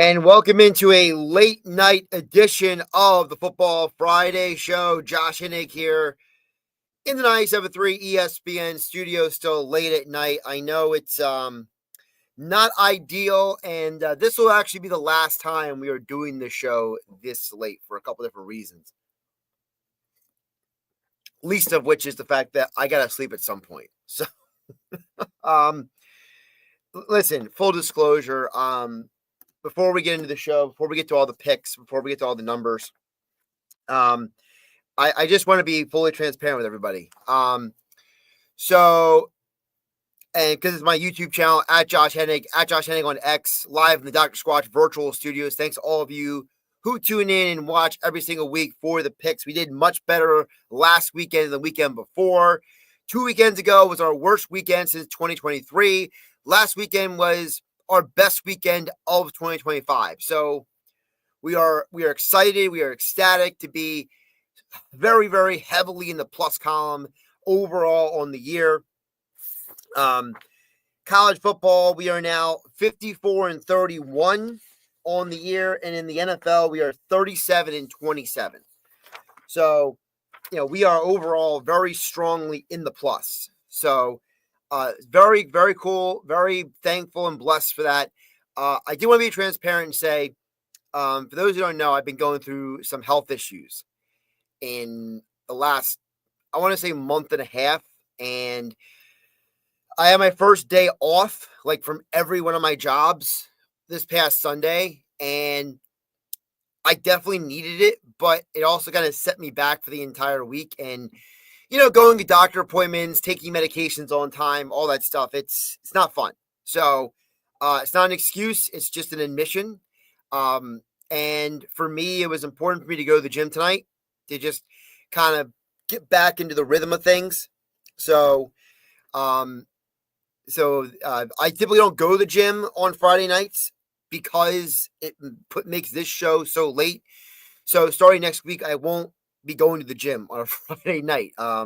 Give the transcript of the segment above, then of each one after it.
And welcome into a late night edition of the Football Friday Show. Josh Hennig here in the 97.3 ESPN studio, still late at night. I know it's not ideal, and this will actually be the last time we are doing the show this late for a couple different reasons. Least of which is the fact that I gotta sleep at some point. So, listen, full disclosure. Before we get into the show, before we get to all the picks, before we get to all the numbers, I just want to be fully transparent with everybody. So, and because it's my YouTube channel at Josh Hennig on X, live in the Dr. Squatch virtual studios. Thanks to all of you who tune in and watch every single week for the picks. We did much better last weekend than the weekend before. 2 weekends ago was our worst weekend since 2023. Last weekend was our best weekend of 2025. So we are excited. We are ecstatic to be very, very heavily in the plus column overall on the year. College football, we are now 54-31 on the year. And in the NFL, we are 37-27. So, we are overall very strongly in the plus. So, very, very cool. Very thankful and blessed for that. I do want to be transparent and say, for those who don't know, I've been going through some health issues in the last, I want to say, month and a half. And I had my first day off, like from every one of my jobs this past Sunday. And I definitely needed it, but it also kind of set me back for the entire week. And going to doctor appointments, taking medications on time, all that stuff, it's not fun. So it's not an excuse. It's just an admission. And for me, it was important for me to go to the gym tonight to just kind of get back into the rhythm of things. So I typically don't go to the gym on Friday nights because it makes this show so late. So starting next week, I won't be going to the gym on a Friday night. I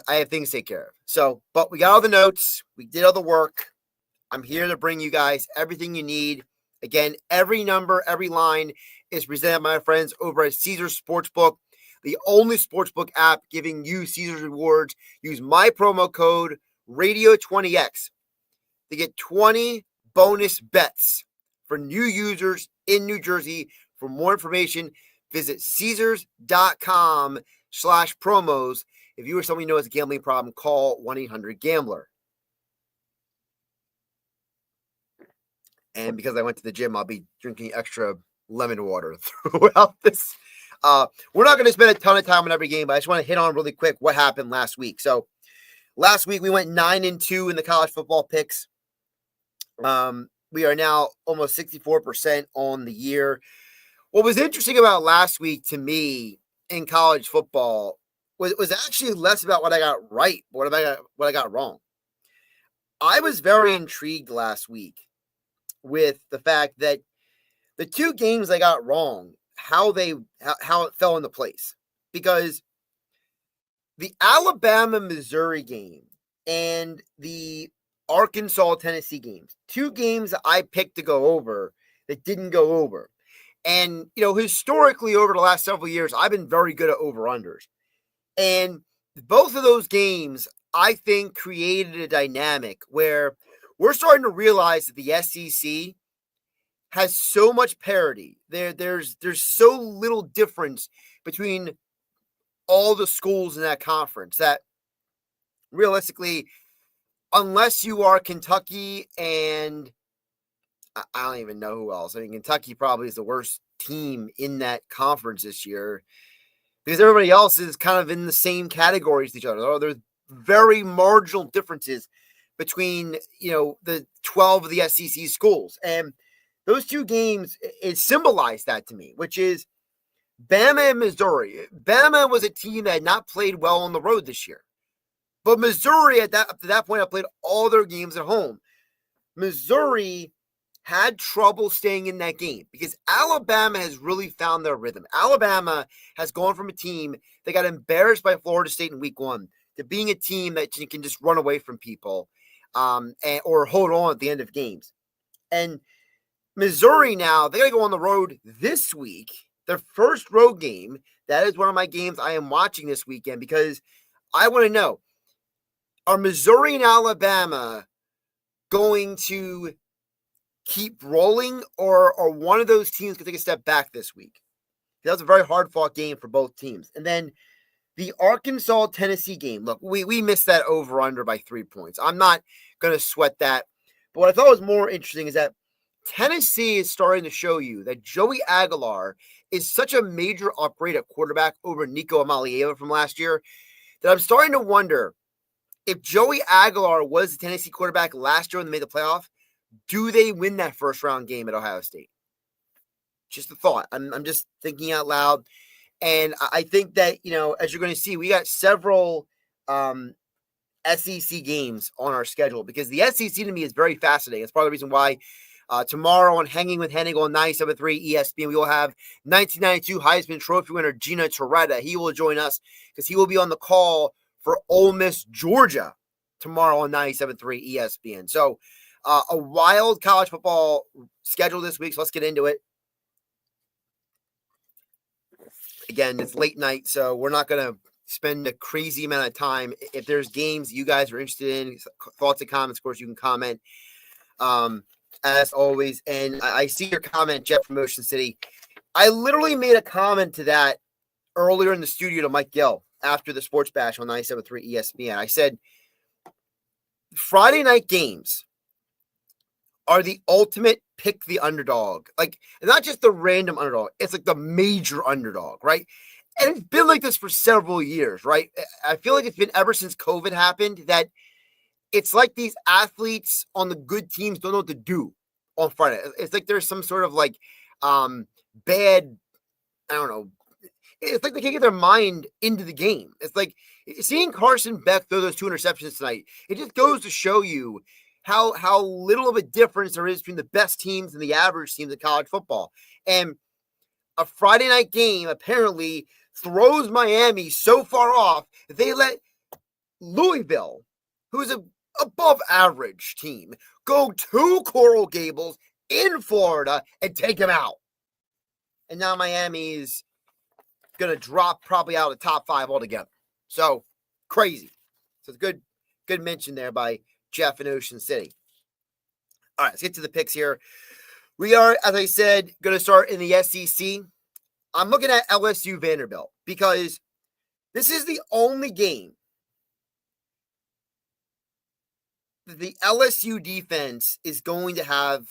have things to take care of. So, but we got all the notes. We did all the work. I'm here to bring you guys everything you need. Again, every number, every line is presented by my friends over at Caesars Sportsbook, the only sportsbook app giving you Caesars rewards. Use my promo code Radio20X to get 20 bonus bets for new users in New Jersey. For more information, visit Caesars.com/promos. If you or someone you know has a gambling problem, call 1-800-GAMBLER. And because I went to the gym, I'll be drinking extra lemon water throughout this. We're not going to spend a ton of time on every game, but I just want to hit on really quick what happened last week. So last week we went 9-2 in the college football picks. We are now almost 64% on the year. What was interesting about last week to me in college football was actually less about what I got right, what I got wrong. I was very intrigued last week with the fact that the two games I got wrong, how it fell into place. Because the Alabama-Missouri game and the Arkansas-Tennessee games, two games that I picked to go over that didn't go over. And, historically over the last several years, I've been very good at over-unders. And both of those games, I think, created a dynamic where we're starting to realize that the SEC has so much parity. There's so little difference between all the schools in that conference that realistically, unless you are Kentucky and I don't even know who else. I mean, Kentucky probably is the worst team in that conference this year because everybody else is kind of in the same categories as each other. There's very marginal differences between, the 12 of the SEC schools. And those two games, it symbolized that to me, which is Bama and Missouri. Bama was a team that had not played well on the road this year. But Missouri, up to that point, had played all their games at home. Missouri had trouble staying in that game because Alabama has really found their rhythm. Alabama has gone from a team that got embarrassed by Florida State in week 1 to being a team that can just run away from people or hold on at the end of games. And Missouri now, they got to go on the road this week. Their first road game. That is one of my games I am watching this weekend because I want to know, are Missouri and Alabama going to keep rolling, or are one of those teams going to take a step back this week? That was a very hard-fought game for both teams. And then the Arkansas-Tennessee game. Look, we missed that over-under by 3 points. I'm not going to sweat that. But what I thought was more interesting is that Tennessee is starting to show you that Joey Aguilar is such a major upgrade at quarterback over Nico Amalieva from last year that I'm starting to wonder if Joey Aguilar was the Tennessee quarterback last year when they made the playoff, do they win that first-round game at Ohio State? Just a thought. I'm just thinking out loud. And I think that, as you're going to see, we got several SEC games on our schedule because the SEC to me is very fascinating. It's part of the reason why tomorrow on Hanging with Hennig on 97.3 ESPN, we will have 1992 Heisman Trophy winner Gina Toretta. He will join us because he will be on the call for Ole Miss, Georgia tomorrow on 97.3 ESPN. So a wild college football schedule this week, so let's get into it. Again, it's late night, so we're not going to spend a crazy amount of time. If there's games you guys are interested in, thoughts and comments, of course, you can comment as always. And I see your comment, Jeff from Ocean City. I literally made a comment to that earlier in the studio to Mike Gill after the Sports Bash on 97.3 ESPN. I said, Friday night games are the ultimate pick the underdog. Like, not just the random underdog. It's like the major underdog, right? And it's been like this for several years, right? I feel like it's been ever since COVID happened that it's like these athletes on the good teams don't know what to do on Friday. It's like there's some sort of like bad, I don't know. It's like they can't get their mind into the game. It's like seeing Carson Beck throw those 2 interceptions tonight. It just goes to show you how little of a difference there is between the best teams and the average teams in college football. And a Friday night game apparently throws Miami so far off that they let Louisville, who's an above average team, go to Coral Gables in Florida and take them out. And now Miami's going to drop probably out of the top 5 altogether. So crazy. So it's good mention there by Jeff in Ocean City. All right, let's get to the picks here. We are, as I said, going to start in the SEC. I'm looking at LSU Vanderbilt because this is the only game that the LSU defense is going to have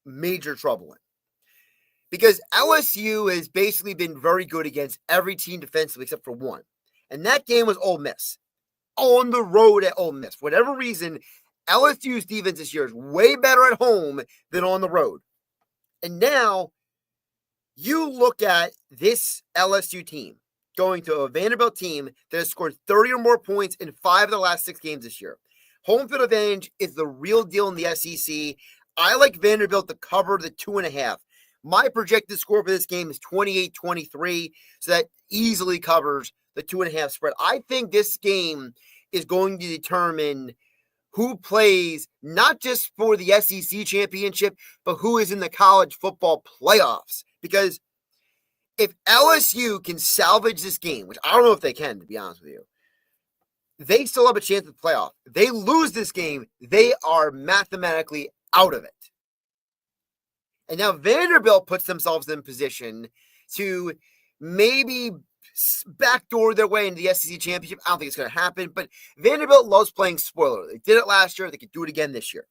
major trouble in. Because LSU has basically been very good against every team defensively except for one. And that game was Ole Miss. On the road at Ole Miss. For whatever reason, LSU's defense this year is way better at home than on the road. And now you look at this LSU team going to a Vanderbilt team that has scored 30 or more points in 5 of the last 6 games this year. Home field advantage is the real deal in the SEC. I like Vanderbilt to cover the 2.5. My projected score for this game is 28-23, so that easily covers the 2.5 spread. I think this game is going to determine who plays not just for the SEC championship, but who is in the college football playoffs. Because if LSU can salvage this game, which I don't know if they can, to be honest with you, they still have a chance at the playoff. If they lose this game, they are mathematically out of it. And now Vanderbilt puts themselves in position to maybe backdoor their way into the SEC championship. I don't think it's going to happen, but Vanderbilt loves playing spoiler. They did it last year. They could do it again this year.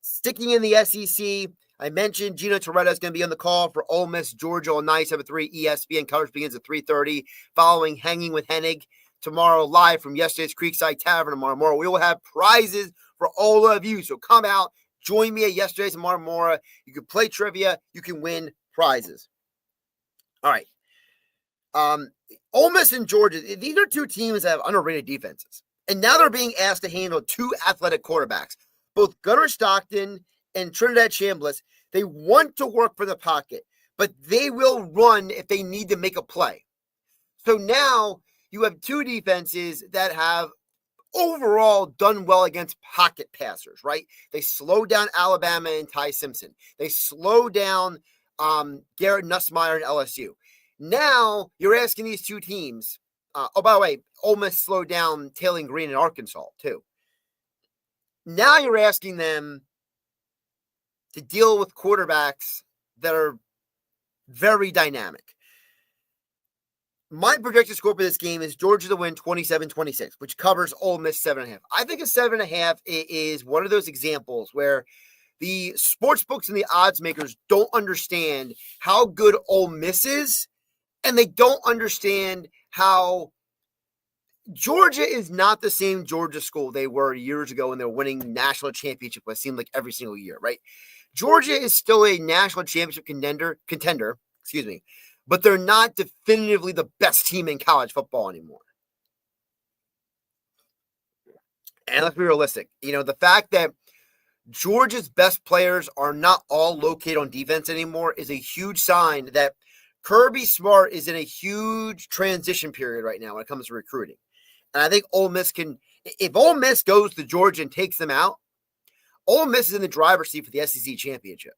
Sticking in the SEC, I mentioned Gino Toretta is going to be on the call for Ole Miss, Georgia on 97.3 ESPN. Coverage begins at 3:30, following Hanging with Hennig tomorrow live from yesterday's Creekside Tavern tomorrow. We will have prizes for all of you, so come out. Join me at yesterday's and Marmora. You can play trivia. You can win prizes. All right. Ole Miss and Georgia, these are 2 teams that have underrated defenses. And now they're being asked to handle 2 athletic quarterbacks. Both Gunnar Stockton and Trinidad Chambliss, they want to work for the pocket, but they will run if they need to make a play. So now you have 2 defenses that have overall done well against pocket passers, right? They slowed down Alabama and Ty Simpson. They slowed down Garrett Nussmeier and LSU. Now you're asking these two teams. Oh, by the way, Ole Miss slowed down Tailgate Green in Arkansas too. Now you're asking them to deal with quarterbacks that are very dynamic. My projected score for this game is Georgia to win 27-26, which covers Ole Miss 7.5. I think a 7.5 is one of those examples where the sports books and the odds makers don't understand how good Ole Miss is, and they don't understand how Georgia is not the same Georgia school they were years ago when they were winning national championship, what seemed like every single year, right? Georgia is still a national championship contender, but they're not definitively the best team in college football anymore. And let's be realistic. The fact that Georgia's best players are not all located on defense anymore is a huge sign that Kirby Smart is in a huge transition period right now when it comes to recruiting. And I think Ole Miss if Ole Miss goes to Georgia and takes them out, Ole Miss is in the driver's seat for the SEC championship.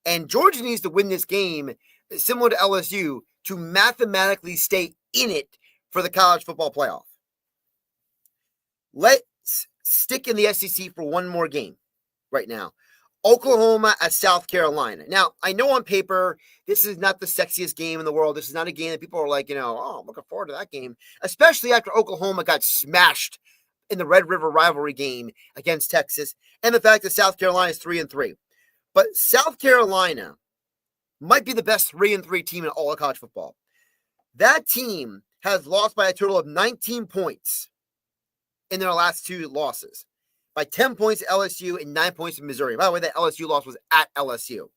And Georgia needs to win this game, similar to LSU, to mathematically stay in it for the college football playoff. Let's stick in the SEC for one more game right now. Oklahoma at South Carolina. Now, I know on paper, this is not the sexiest game in the world. This is not a game that people are like, I'm looking forward to that game, especially after Oklahoma got smashed in the Red River rivalry game against Texas, and the fact that South Carolina is 3-3. But South Carolina might be the best 3-3 team in all of college football. That team has lost by a total of 19 points in their last two losses, by 10 points to LSU and 9 points to Missouri. By the way, that LSU loss was at LSU.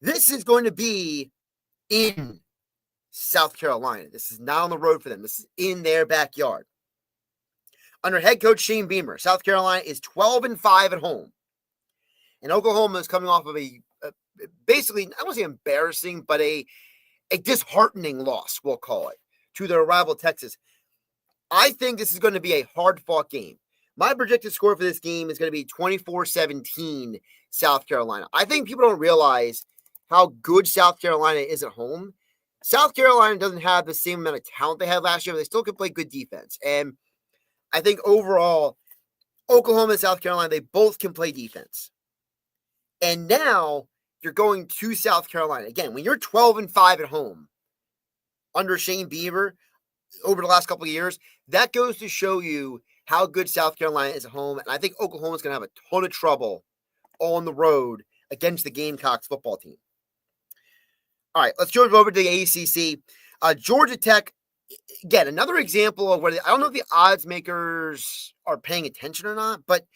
This is going to be in South Carolina. This is not on the road for them. This is in their backyard. Under head coach Shane Beamer, South Carolina is 12-5 at home. And Oklahoma is coming off of a basically, I won't say embarrassing, but a disheartening loss, we'll call it, to their rival Texas. I think this is going to be a hard-fought game. My projected score for this game is going to be 24-17 South Carolina. I think people don't realize how good South Carolina is at home. South Carolina doesn't have the same amount of talent they had last year, but they still can play good defense. And I think overall, Oklahoma and South Carolina, they both can play defense. And now you're going to South Carolina. Again, when you're 12-5 at home under Shane Beaver over the last couple of years, that goes to show you how good South Carolina is at home. And I think Oklahoma's going to have a ton of trouble on the road against the Gamecocks football team. All right, let's jump over to the ACC. Georgia Tech, again, another example of where I don't know if the odds makers are paying attention or not, but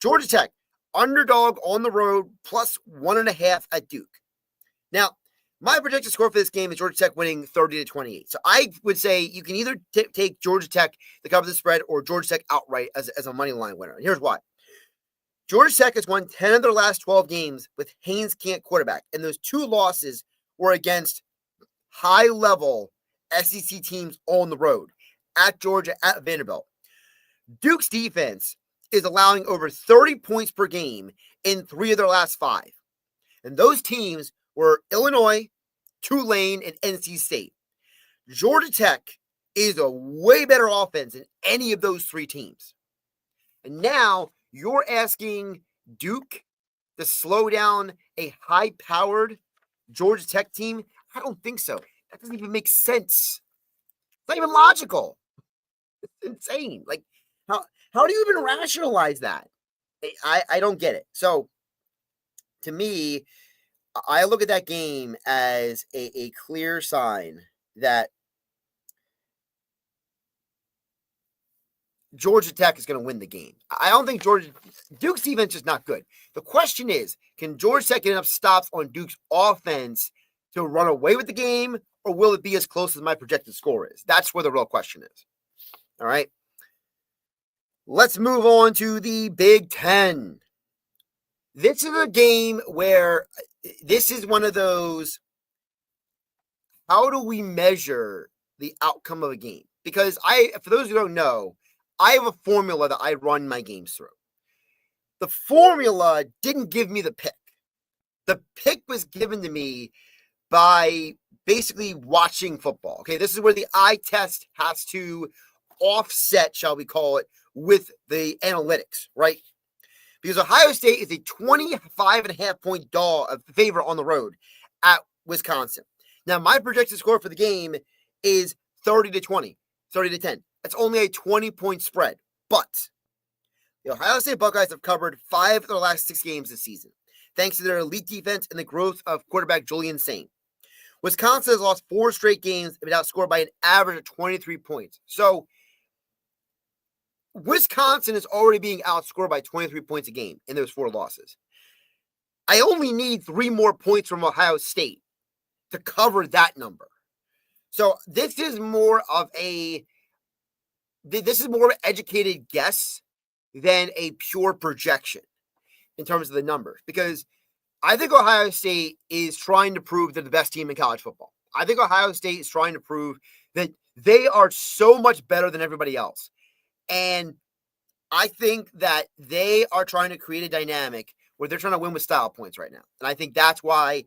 Georgia Tech, underdog on the road, plus 1.5 at Duke. Now, my projected score for this game is Georgia Tech winning 30-28. So I would say you can either take Georgia Tech to cover the spread or Georgia Tech outright as a money line winner. And here's why. Georgia Tech has won 10 of their last 12 games with Haynes Cant quarterback. And those two losses were against high-level SEC teams on the road, at Georgia, at Vanderbilt. Duke's defense is allowing over 30 points per game in 3 of their last 5. And those teams were Illinois, Tulane, and NC State. Georgia Tech is a way better offense than any of those 3 teams. And now you're asking Duke to slow down a high-powered Georgia Tech team? I don't think so. That doesn't even make sense. It's not even logical. It's insane. Like, how do you even rationalize that? I don't get it. So, to me, I look at that game as a clear sign that Georgia Tech is going to win the game. I don't think Duke's defense is not good. The question is, can Georgia Tech get enough stops on Duke's offense to run away with the game, or will it be as close as my projected score is? That's where the real question is. All right. Let's move on to the Big Ten. This is a game where this is one of those, how do we measure the outcome of a game? Because for those who don't know, I have a formula that I run my games through. The formula didn't give me the pick. The pick was given to me by basically watching football. Okay, this is where the eye test has to offset, shall we call it, with the analytics, right? Because Ohio State is a 25.5 point favorite on the road at Wisconsin. Now, my projected score for the game is 30-20, 30-10. That's only a 20-point spread. But the Ohio State Buckeyes have covered 5 of their last 6 games this season, thanks to their elite defense and the growth of quarterback Julian Saint. Wisconsin has lost 4 straight games and been outscored by an average of 23 points. So, Wisconsin is already being outscored by 23 points a game in those 4 losses. I only need 3 more points from Ohio State to cover that number. So this is more of an educated guess than a pure projection in terms of the numbers, because I think Ohio State is trying to prove they're the best team in college football. I think Ohio State is trying to prove that they are so much better than everybody else. And I think that they are trying to create a dynamic where they're trying to win with style points right now. And I think that's why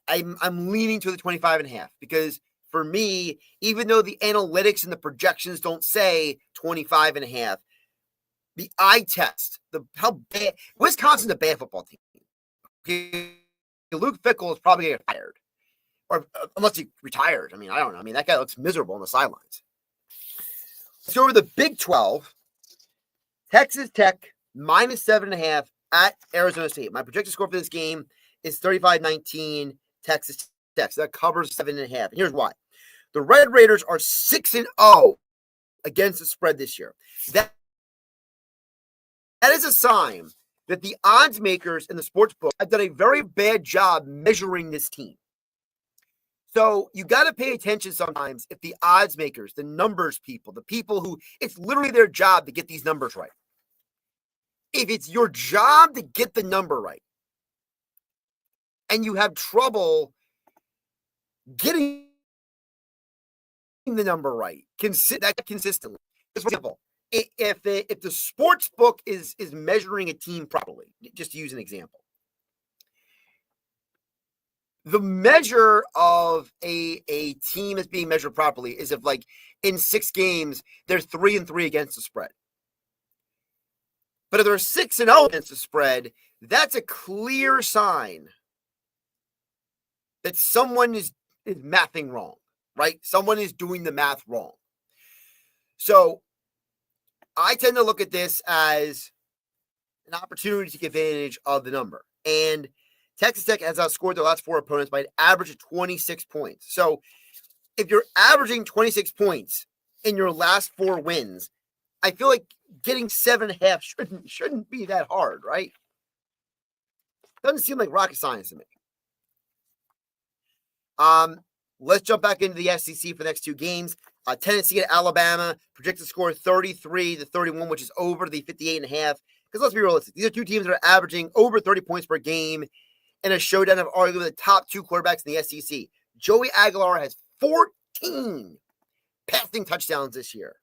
I'm leaning to the 25.5, because for me, even though the analytics and the projections don't say 25.5, the eye test, how bad Wisconsin's a bad football team. Okay. Luke Fickell is probably going to get fired, or unless he retired. I mean, I don't know. I mean, that guy looks miserable on the sidelines. Let's go over the Big 12. Texas Tech minus 7.5 at Arizona State. My projected score for this game is 35-19 Texas Tech. So that covers 7.5. And here's why. The Red Raiders are 6-0 against the spread this year. That is a sign that the odds makers in the sportsbook have done a very bad job measuring this team. So you got to pay attention sometimes if the odds makers, the numbers people, the people who it's literally their job to get these numbers right. If it's your job to get the number right and you have trouble getting the number right consistently, for example, if the sports book is measuring a team properly, just to use an example, the measure of a team is being measured properly is if, like, in 6 games they're 3-3 against the spread. But if they're 6-0 against the spread, that's a clear sign that someone is mathing wrong, right? Someone is doing the math wrong. So I tend to look at this as an opportunity to take advantage of the number. And Texas Tech has outscored their last 4 opponents by an average of 26 points. So if you're averaging 26 points in your last 4 wins, I feel like getting 7.5 shouldn't be that hard, right? Doesn't seem like rocket science to me. Let's jump back into the SEC for the next 2 games. Tennessee at Alabama, projected score 33-31, which is over the 58.5. Because let's be realistic, these are 2 teams that are averaging over 30 points per game in a showdown of arguably the top 2 quarterbacks in the SEC. Joey Aguilar has 14 passing touchdowns this year.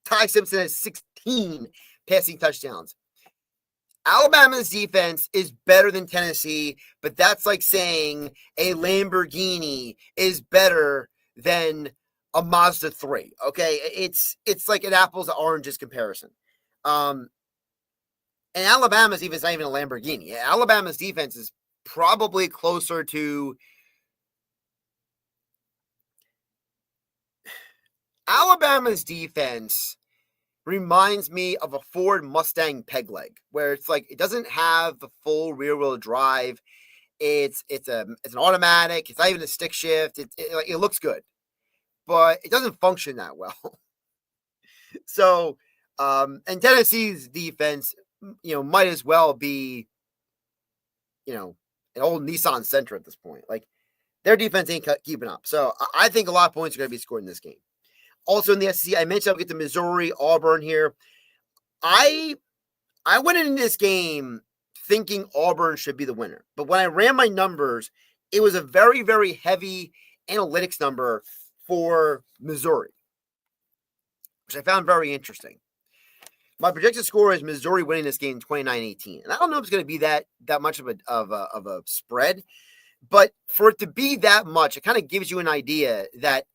Ty Simpson has 16 passing touchdowns. Alabama's defense is better than Tennessee, but that's like saying a Lamborghini is better than a Mazda 3. Okay, it's like an apples to oranges comparison. And Alabama's defense is not even a Lamborghini. Alabama's defense is probably closer to Alabama's defense reminds me of a Ford Mustang peg leg, where it's like it doesn't have the full rear wheel drive. It's an automatic. It's not even a stick shift. It looks good, but it doesn't function that well. So, and Tennessee's defense, might as well be, an old Nissan Sentra at this point. Like, their defense ain't keeping up. So I think a lot of points are going to be scored in this game. Also in the SEC, I mentioned I'll get to Missouri, Auburn here. I went into this game thinking Auburn should be the winner. But when I ran my numbers, it was a very, very heavy analytics number for Missouri, which I found very interesting. My projected score is Missouri winning this game 29-18. And I don't know if it's going to be that much of a spread, but for it to be that much, it kind of gives you an idea that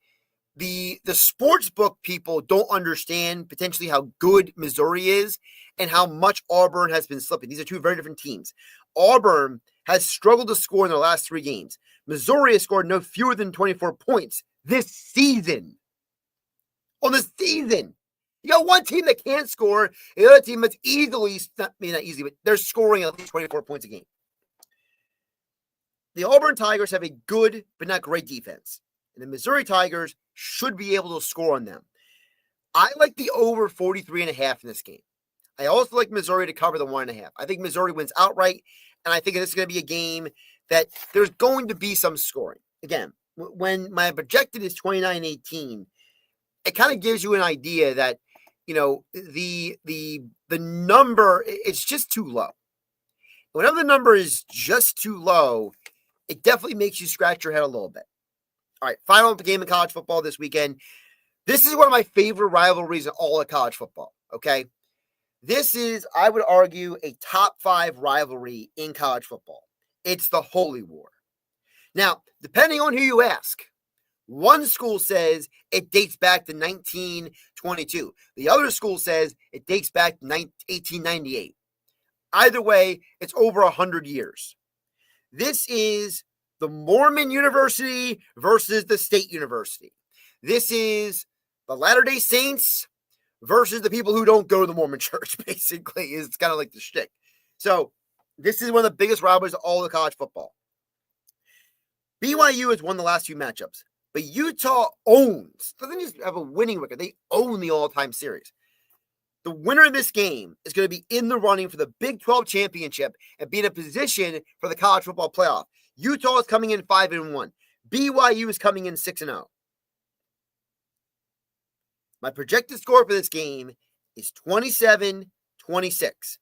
the sportsbook people don't understand potentially how good Missouri is and how much Auburn has been slipping. These are two very different teams. Auburn has struggled to score in their last 3 games. Missouri has scored no fewer than 24 points this season. On the season. You got one team that can't score, the other team that's easily, not easy, but they're scoring at least 24 points a game. The Auburn Tigers have a good but not great defense. And the Missouri Tigers should be able to score on them. I like the over 43.5 in this game. I also like Missouri to cover the 1.5. I think Missouri wins outright, and I think this is going to be a game that there's going to be some scoring. Again, when my projected is 29-18, it kind of gives you an idea that, the number, it's just too low. Whenever the number is just too low, it definitely makes you scratch your head a little bit. All right, final game of college football this weekend. This is one of my favorite rivalries in all of college football, okay? This is, I would argue, a top 5 rivalry in college football. It's the Holy War. Now, depending on who you ask, one school says it dates back to 1922. The other school says it dates back to 1898. Either way, it's over 100 years. This is the Mormon University versus the State University. This is the Latter-day Saints versus the people who don't go to the Mormon church, basically. It's kind of like the shtick. So this is one of the biggest rivalries of all of college football. BYU has won the last few matchups, but Utah owns, doesn't just have a winning record, they own the all-time series. The winner of this game is going to be in the running for the Big 12 championship and be in a position for the college football playoff. Utah is coming in 5-1. BYU is coming in 6-0. My projected score for this game is 27-26,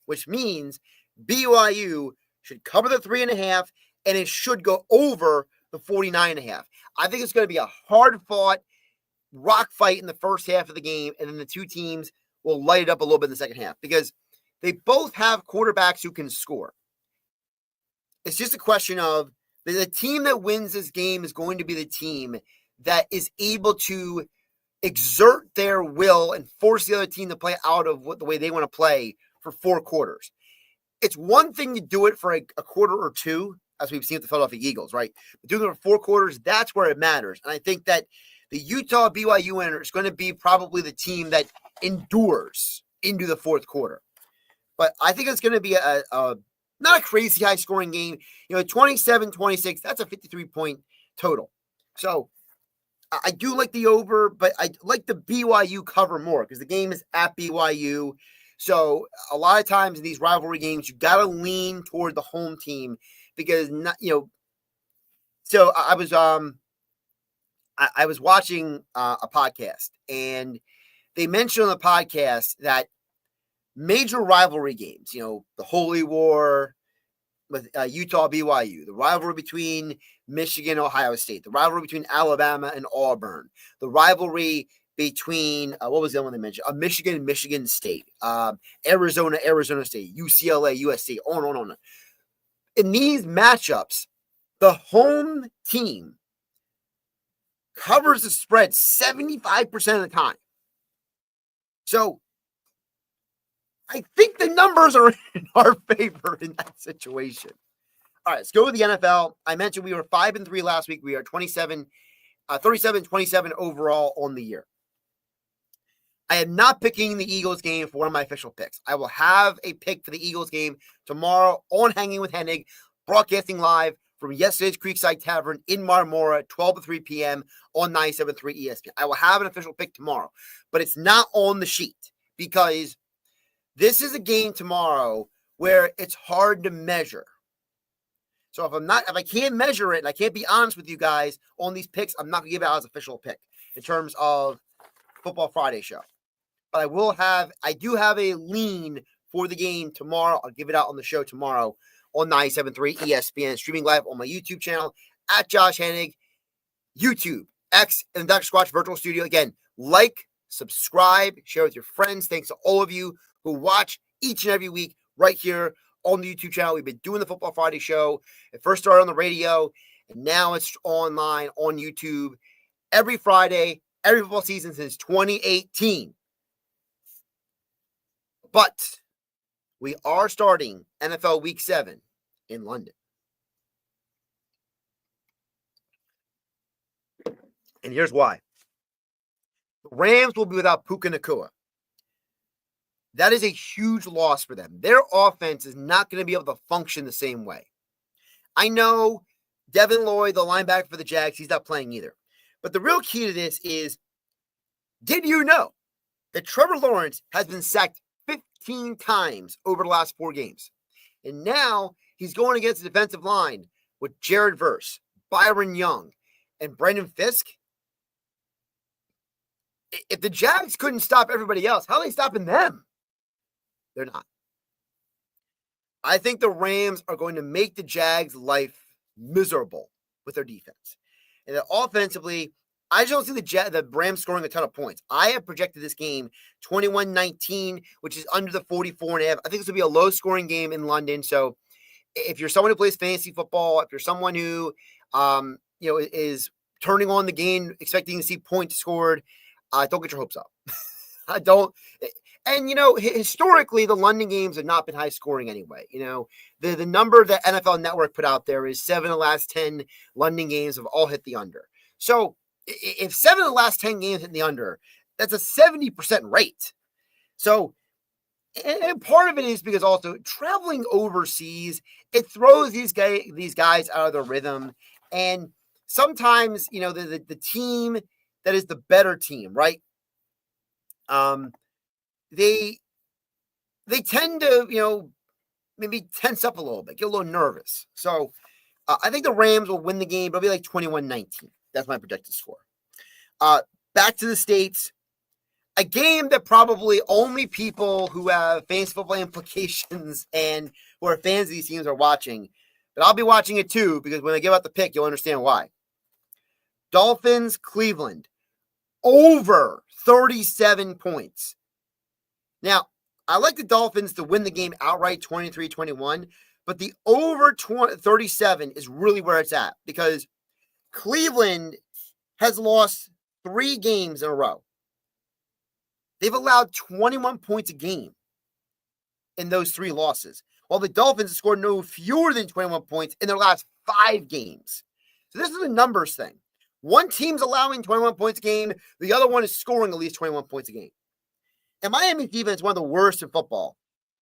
which means BYU should cover the 3.5, and it should go over the 49.5. I think it's going to be a hard-fought rock fight in the first half of the game, and then the two teams will light it up a little bit in the second half because they both have quarterbacks who can score. It's just a question of the team that wins this game is going to be the team that is able to exert their will and force the other team to play out of the way they want to play for 4 quarters. It's one thing to do it for a quarter or two, as we've seen with the Philadelphia Eagles, right? But doing it for 4 quarters, that's where it matters. And I think that the Utah BYU winner is going to be probably the team that endures into the 4th quarter. But I think it's going to be a not a crazy high scoring game. 27-26, that's a 53-point total. So I do like the over, but I like the BYU cover more because the game is at BYU. So a lot of times in these rivalry games, you got to lean toward the home team because So I was watching a podcast, and they mentioned on the podcast that major rivalry games, the Holy War with Utah BYU, the rivalry between Michigan, Ohio State, the rivalry between Alabama and Auburn, the rivalry between, what was the other one they mentioned? Michigan State, Arizona State, UCLA, USC, on. In these matchups, the home team covers the spread 75% of the time. So I think the numbers are in our favor in that situation. All right, let's go with the NFL. I mentioned we were 5-3 last week. We are 37-27 overall on the year. I am not picking the Eagles game for one of my official picks. I will have a pick for the Eagles game tomorrow on Hanging with Hennig, broadcasting live from yesterday's Creekside Tavern in Marmora, 12 to 3 p.m. on 97.3 ESPN. I will have an official pick tomorrow, but it's not on the sheet because this is a game tomorrow where it's hard to measure. So if I can't measure it and I can't be honest with you guys on these picks, I'm not going to give it out as official pick in terms of Football Friday show. But I do have a lean for the game tomorrow. I'll give it out on the show tomorrow on 97.3 ESPN, streaming live on my YouTube channel at Josh Hennig, YouTube, X, and Dr. Squatch Virtual Studio. Again, like, subscribe, share with your friends. Thanks to all of you who watch each and every week right here on the YouTube channel. We've been doing the Football Friday show. It first started on the radio, and now it's online on YouTube every Friday, every football season since 2018. But we are starting NFL Week 7 in London. And here's why. The Rams will be without Puka Nacua. That is a huge loss for them. Their offense is not going to be able to function the same way. I know Devin Lloyd, the linebacker for the Jags, he's not playing either. But the real key to this is, did you know that Trevor Lawrence has been sacked 15 times over the last 4 games? And now he's going against the defensive line with Jared Verse, Byron Young, and Brendan Fisk. If the Jags couldn't stop everybody else, how are they stopping them? They're not. I think the Rams are going to make the Jags' life miserable with their defense. And then offensively, I just don't see the Rams scoring a ton of points. I have projected this game 21-19, which is under the 44.5. I think this will be a low-scoring game in London. So if you're someone who plays fantasy football, if you're someone who is turning on the game, expecting to see points scored, don't get your hopes up. I don't. And, historically, the London games have not been high scoring anyway. The number that NFL Network put out there is 7 of the last 10 London games have all hit the under. So if 7 of the last 10 games hit the under, that's a 70% rate. So, and part of it is because also traveling overseas, it throws these guys out of their rhythm. And sometimes, the team that is the better team, right? They tend to, maybe tense up a little bit, get a little nervous. So I think the Rams will win the game, but it'll be like 21-19. That's my projected score. Back to the States. A game that probably only people who have fantasy football implications and who are fans of these teams are watching. But I'll be watching it too, because when I give out the pick, you'll understand why. Dolphins, Cleveland. Over 37 points. Now, I like the Dolphins to win the game outright 23-21, but the over 37 is really where it's at because Cleveland has lost 3 games in a row. They've allowed 21 points a game in those 3 losses, while the Dolphins have scored no fewer than 21 points in their last 5 games. So this is a numbers thing. One team's allowing 21 points a game. The other one is scoring at least 21 points a game. And Miami's defense is one of the worst in football.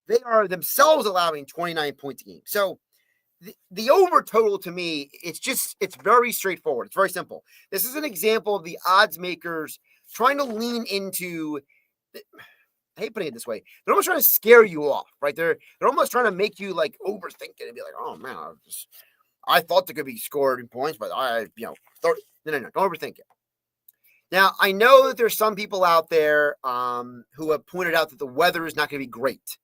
They are themselves allowing 29 points a game. So the over total to me, it's very straightforward. It's very simple. This is an example of the odds makers trying to lean into, I hate putting it this way, they're almost trying to scare you off, right? They're almost trying to make you like overthink it and be like, oh man, I thought there could be scored in points, but no, don't overthink it. Now, I know that there's some people out there who have pointed out that the weather is not going to be great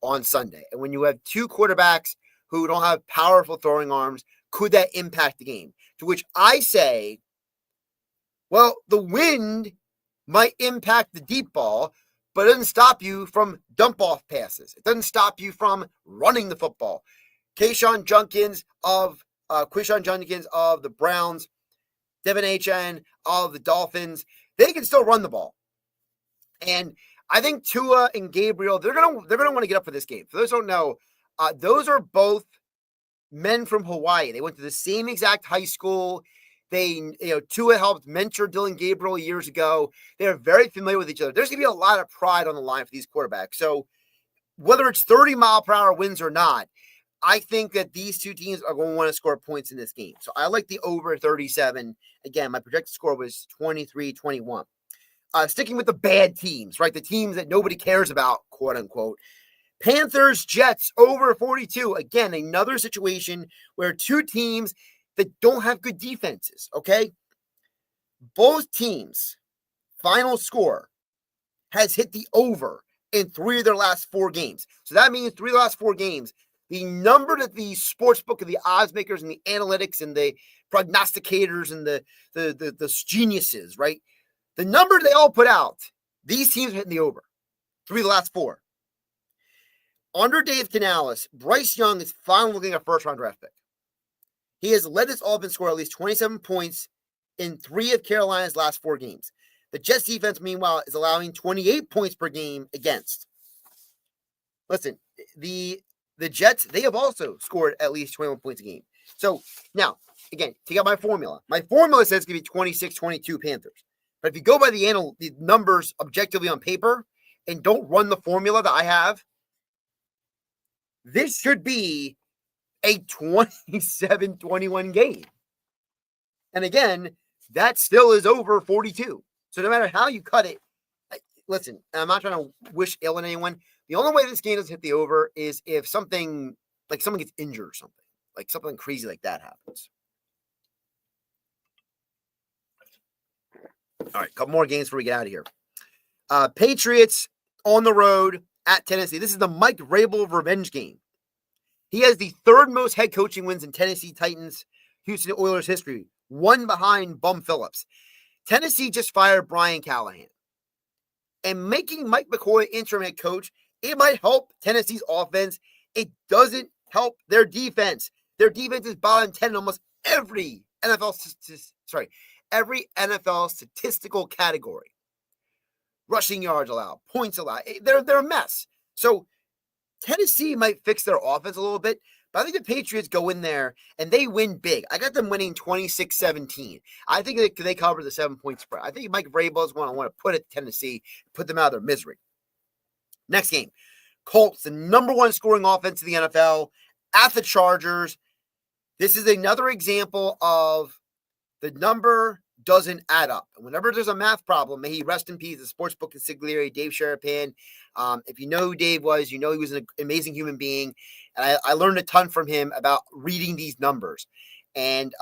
on Sunday. And when you have 2 quarterbacks who don't have powerful throwing arms, could that impact the game? To which I say, well, the wind might impact the deep ball, but it doesn't stop you from dump-off passes. It doesn't stop you from running the football. Quishon Judkins of the Browns, Devin Achane of the Dolphins, they can still run the ball. And I think Tua and Gabriel, they're gonna want to get up for this game. For those who don't know, those are both men from Hawaii. They went to the same exact high school. Tua helped mentor Dylan Gabriel years ago. They're very familiar with each other. There's gonna be a lot of pride on the line for these quarterbacks. So whether it's 30-mile-per-hour winds or not, I think that these 2 teams are going to want to score points in this game. So I like the over 37. Again, my projected score was 23-21. Sticking with the bad teams, right? The teams that nobody cares about, quote unquote. Panthers, Jets, over 42. Again, another situation where 2 teams that don't have good defenses, okay? Both teams' final score has hit the over in 3 of their last 4 games. So that means 3 of the last 4 games, the number that the sportsbook and the odds makers and the analytics and the prognosticators and the geniuses, right? The number they all put out These teams are hitting the over. 3 of the last 4. Under Dave Canales, Bryce Young is finally looking at a first-round draft pick. He has led this offense score at least 27 points in 3 of Carolina's last 4 games. The Jets defense, meanwhile, is allowing 28 points per game against. Listen, the Jets, they have also scored at least 21 points a game. So, now, again, take out my formula. My formula says it's going to be 26-22 Panthers. But if you go by the numbers objectively on paper and don't run the formula that I have, this should be a 27-21 game. And again, that still is over 42. So no matter how you cut it, listen, I'm not trying to wish ill on anyone. The only way this game doesn't hit the over is if something, like someone gets injured or something. Like something crazy like that happens. All right, a couple more games before we get out of here. Patriots on the road at Tennessee. This is the Mike Vrabel revenge game. He has the 3rd most head coaching wins in Tennessee Titans, Houston Oilers history, 1 behind Bum Phillips. Tennessee just fired Brian Callahan. And making Mike McCoy interim head coach, it might help Tennessee's offense. It doesn't help their defense. Their defense is bottom 10 in almost every NFL statistical category. Rushing yards allowed, points allowed. They're a mess. So Tennessee might fix their offense a little bit, but I think the Patriots go in there and they win big. I got them winning 26-17. I think they cover the 7-point spread. I think Mike Vrabel is going to want to put it to Tennessee, put them out of their misery. Next game, Colts, the number 1 scoring offense in the NFL, at the Chargers. This is another example of the number doesn't add up. And whenever there's a math problem, may he rest in peace, the Sportsbook consigliere, Dave Sharapan. If you know who Dave was, you know he was an amazing human being. And I learned a ton from him about reading these numbers. And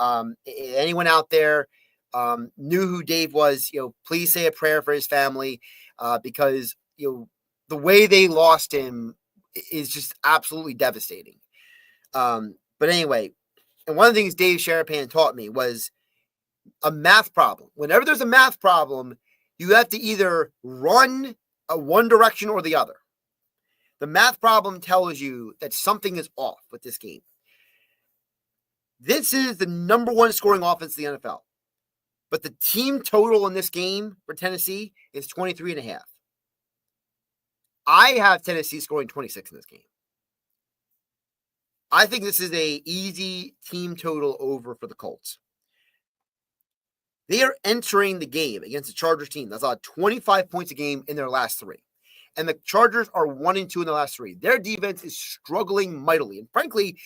anyone out there knew who Dave was, please say a prayer for his family because, the way they lost him is just absolutely devastating. But anyway, and one of the things Dave Sharapan taught me was a math problem. Whenever there's a math problem, you have to either run one direction or the other. The math problem tells you that something is off with this game. This is the number 1 scoring offense in the NFL. But the team total in this game for Tennessee is 23.5. I have Tennessee scoring 26 in this game. I think this is an easy team total over for the Colts. They are entering the game against the Chargers team that's allowed 25 points a game in their last 3. And the Chargers are 1-2 in the last 3. Their defense is struggling mightily. And frankly,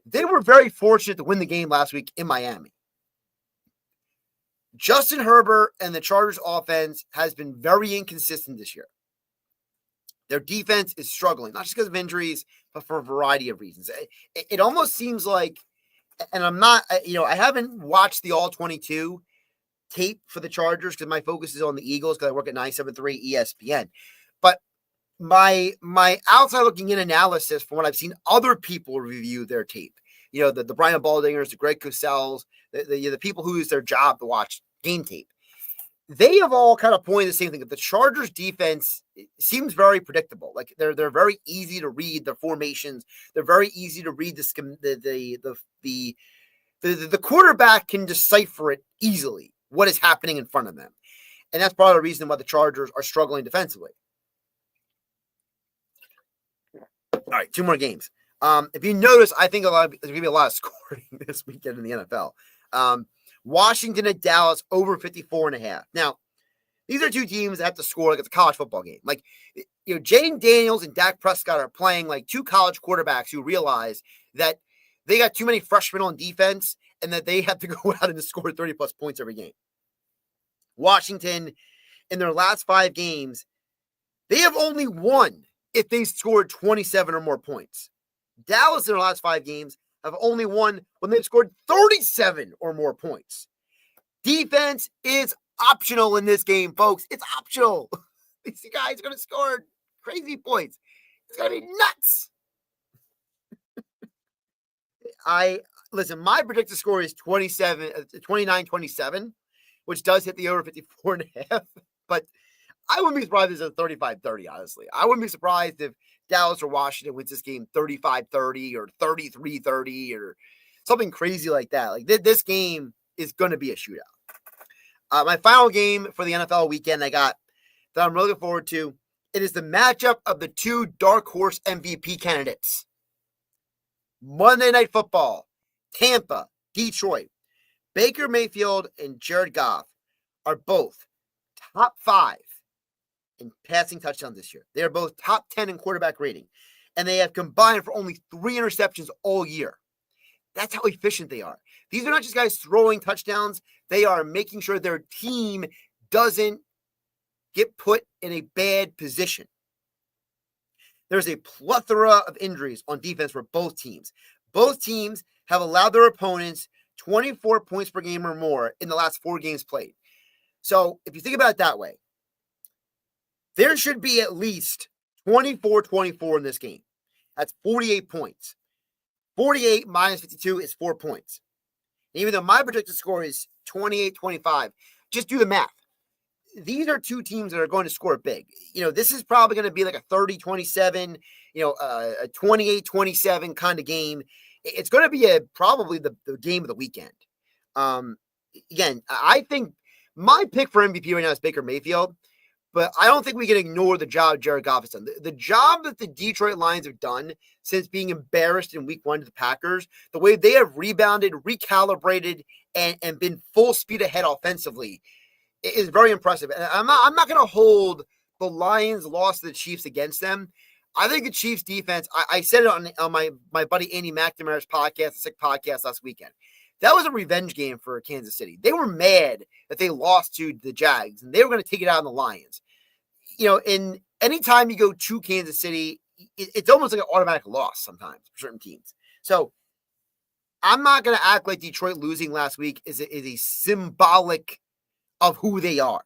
they were very fortunate to win the game last week in Miami. Justin Herbert and the Chargers offense has been very inconsistent this year. Their defense is struggling, not just because of injuries, but for a variety of reasons. It almost seems like, and I'm not, I haven't watched the all 22 tape for the Chargers because my focus is on the Eagles because I work at 973 ESPN. But my outside looking in analysis from what I've seen other people review their tape, the Brian Baldingers, the Greg Cossells, the people who use their job to watch game tape. They have all kind of pointed the same thing. The Chargers defense seems very predictable. Like they're very easy to read the formations. They're very easy to read the quarterback can decipher it easily, what is happening in front of them. And that's part of the reason why the Chargers are struggling defensively. All right, 2 more games. If you notice, I think there's going to be a lot of scoring this weekend in the NFL. Washington at Dallas over 54.5. Now, these are 2 teams that have to score like it's a college football game. Like, Jaden Daniels and Dak Prescott are playing like 2 college quarterbacks who realize that they got too many freshmen on defense and that they have to go out and score 30-plus points every game. Washington, in their last 5 games, they have only won if they scored 27 or more points. Dallas, in their last 5 games, have only won when they've scored 37 or more points. Defense is optional in this game, folks. It's optional. These guys are going to score crazy points. It's going to be nuts. Listen, my predicted score is 29-27, which does hit the over 54.5. But I wouldn't be surprised if it's a 35-30, honestly. I wouldn't be surprised if Dallas or Washington wins this game 35-30 or 33-30 or something crazy like that. Like this game is going to be a shootout. My final game for the NFL weekend that I'm really looking forward to, it is the matchup of the two dark horse MVP candidates. Monday Night Football, Tampa, Detroit. Baker Mayfield and Jared Goff are both top 5 in passing touchdowns this year. They are both top 10 in quarterback rating, and they have combined for only 3 interceptions all year. That's how efficient they are. These are not just guys throwing touchdowns. They are making sure their team doesn't get put in a bad position. There's a plethora of injuries on defense for both teams. Both teams have allowed their opponents 24 points per game or more in the last 4 games played. So if you think about it that way, there should be at least 24-24 in this game. That's 48 points. 48 minus 52 is 4 points. And even though my projected score is 28-25, just do the math. These are two teams that are going to score big. This is probably going to be like a 30-27, a 28-27 kind of game. It's going to be probably the game of the weekend. Again, I think my pick for MVP right now is Baker Mayfield, but I don't think we can ignore the job Jared Goff has done. The job that the Detroit Lions have done since being embarrassed in week 1 to the Packers, the way they have rebounded, recalibrated, and been full speed ahead offensively is very impressive. And I'm not going to hold the Lions' loss to the Chiefs against them. I think the Chiefs' defense, I said it on my buddy Andy McNamara's podcast, the Sick Podcast last weekend. That was a revenge game for Kansas City. They were mad that they lost to the Jags, and they were going to take it out on the Lions. In any time you go to Kansas City, it's almost like an automatic loss sometimes for certain teams. So I'm not going to act like Detroit losing last week is a symbolic of who they are.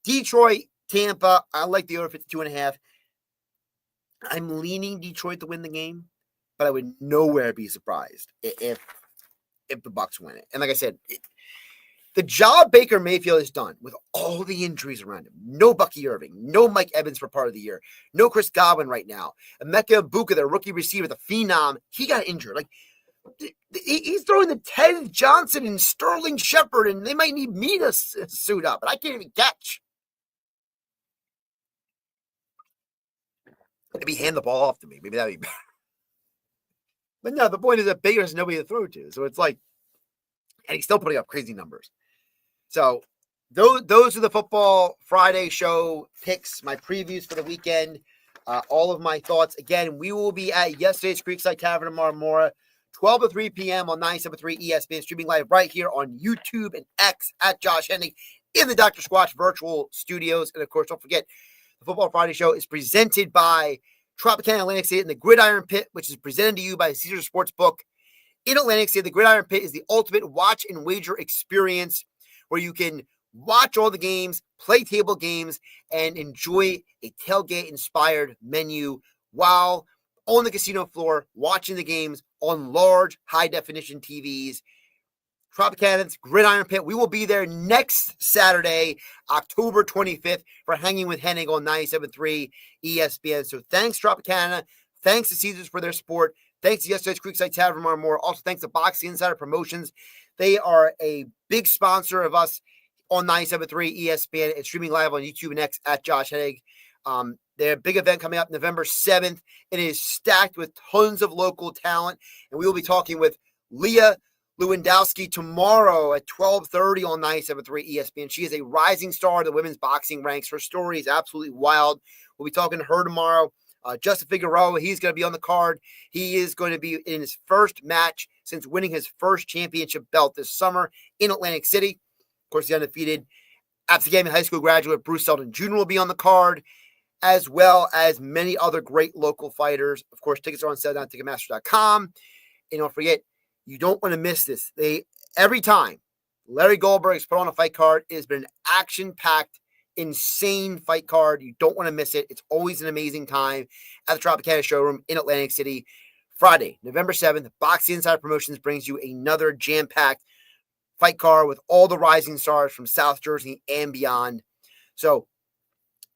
Detroit, Tampa, I like the over 52.5. I'm leaning Detroit to win the game, but I would nowhere be surprised if the Bucs win it. And like I said, the job Baker Mayfield has done with all the injuries around him, no Bucky Irving, no Mike Evans for part of the year, no Chris Godwin right now, Emeka Ibuka, the rookie receiver, the phenom, he got injured. Like, he's throwing the Ted Johnson and Sterling Shepard, and they might need me to suit up, but I can't even catch. Maybe hand the ball off to me. Maybe that'd be better. But no, the point is that Baker has nobody to throw to. So it's like, and he's still putting up crazy numbers. So those are the Football Friday show picks, my previews for the weekend, all of my thoughts. Again, we will be at yesterday's Creekside Tavern in Marmora, 12 to 3 p.m. on 973 ESPN, streaming live right here on YouTube and X at Josh Hennig in the Dr. Squatch virtual studios. And of course, don't forget, the Football Friday show is presented by Tropicana Atlantic City and the Gridiron Pit, which is presented to you by Caesar Sportsbook. In Atlantic City, the Gridiron Pit is the ultimate watch and wager experience where you can watch all the games, play table games, and enjoy a tailgate-inspired menu while on the casino floor watching the games on large, high-definition TVs. Tropicana's Gridiron Pit. We will be there next Saturday, October 25th, for Hanging with Hennig on 97.3 ESPN. So thanks, Tropicana. Thanks to Caesars for their support. Thanks to yesterday's Creekside Tavern Marmora. Also, thanks to Boxing Insider Promotions. They are a big sponsor of us on 97.3 ESPN and streaming live on YouTube and X at Josh Hennig. Their big event coming up November 7th. It is stacked with tons of local talent, and we will be talking with Leah Lewandowski tomorrow at 12:30 on 97.3 ESPN. She is a rising star of the women's boxing ranks. Her story is absolutely wild. We'll be talking to her tomorrow. Justin Figueroa, he's going to be on the card. He is going to be in his first match since winning his first championship belt this summer in Atlantic City. Of course, the undefeated Absegami High School graduate Bruce Selden Jr. will be on the card, as well as many other great local fighters. Of course, tickets are on sale down at Ticketmaster.com. And don't forget, you don't want to miss this. Every time Larry Goldberg's put on a fight card, it has been an action-packed, insane fight card. You don't want to miss it. It's always an amazing time at the Tropicana Showroom in Atlantic City. Friday, November 7th, Boxing Inside Promotions brings you another jam-packed fight card with all the rising stars from South Jersey and beyond. So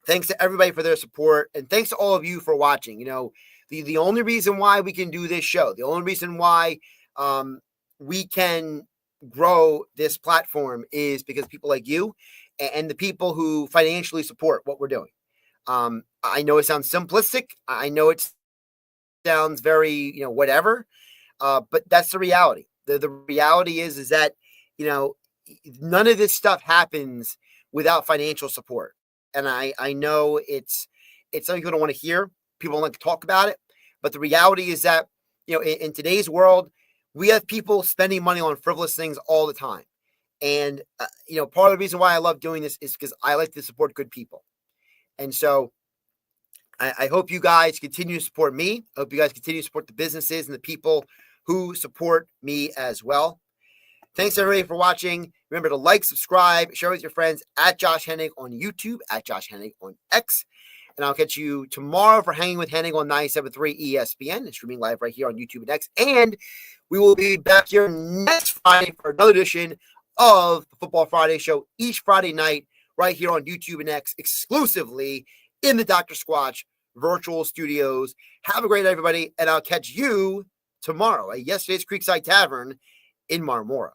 Thanks to everybody for their support, and thanks to all of you for watching. The only reason why we can do this show, the only reason why we can grow this platform is because people like you and the people who financially support what we're doing. I know it sounds simplistic. I know it sounds very, whatever, but that's the reality. The reality is that, none of this stuff happens without financial support. And I know it's something people don't want to hear. People don't like to talk about it. But the reality is that, in today's world, we have people spending money on frivolous things all the time. And, part of the reason why I love doing this is because I like to support good people. And so I hope you guys continue to support me. I hope you guys continue to support the businesses and the people who support me as well. Thanks everybody for watching. Remember to like, subscribe, share with your friends at Josh Hennig on YouTube, at Josh Hennig on X. And I'll catch you tomorrow for Hanging with Hennig on 97.3 ESPN and streaming live right here on YouTube and X. And we will be back here next Friday for another edition of the Football Friday Show each Friday night right here on YouTube and X exclusively in the Dr. Squatch virtual studios. Have a great night, everybody. And I'll catch you tomorrow at yesterday's Creekside Tavern in Marmora.